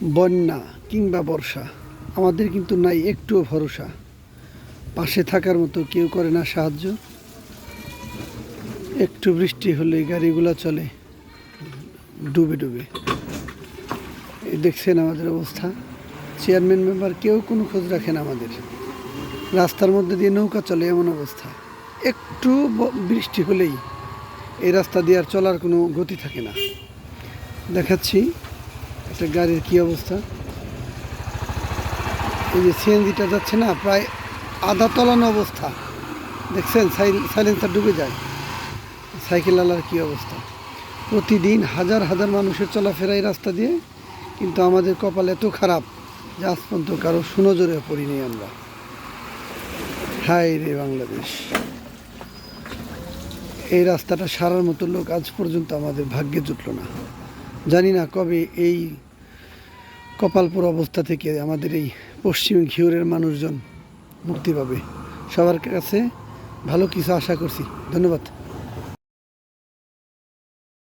বন্যা কিংবা বর্ষা আমাদের কিন্তু নাই একটুও ভরসা। পাশে থাকার মতো কেউ করে না সাহায্য। একটু বৃষ্টি হলেই গাড়িগুলো চলে ডুবে ডুবে। এই দেখছেন আমাদের অবস্থা। চেয়ারম্যান মেম্বার কেউ কোনো খোঁজ রাখে না আমাদের। রাস্তার মধ্যে দিয়ে নৌকা চলে এমন অবস্থা। একটু বৃষ্টি হলেই এই রাস্তা দিয়ে আর চলার কোনো গতি থাকে না। দেখাচ্ছি একটা গাড়ির কি অবস্থা। এই যে সিএনজিটা যাচ্ছে না, প্রায় আধা তলানো অবস্থা। দেখছেন সাইলেন্সার ডুবে যায়। সাইকেলওয়ালার কি অবস্থা। প্রতিদিন হাজার হাজার মানুষের চলাফেরা এই রাস্তা দিয়ে, কিন্তু আমাদের কপাল এত খারাপ যে আজ পর্যন্ত কারো সুনজরে পড়িনি আমরা। হায় রে বাংলাদেশ, এই রাস্তাটা সারার মতো লোক আজ পর্যন্ত আমাদের ভাগ্যে জুটল না। জানি না কবে এই কপালপুর অবস্থা থেকে আমাদের এই পশ্চিম ঘিওরের মানুষজন মুক্তি পাবে। সবার কাছে ভালো কিছু আশা করছি। ধন্যবাদ।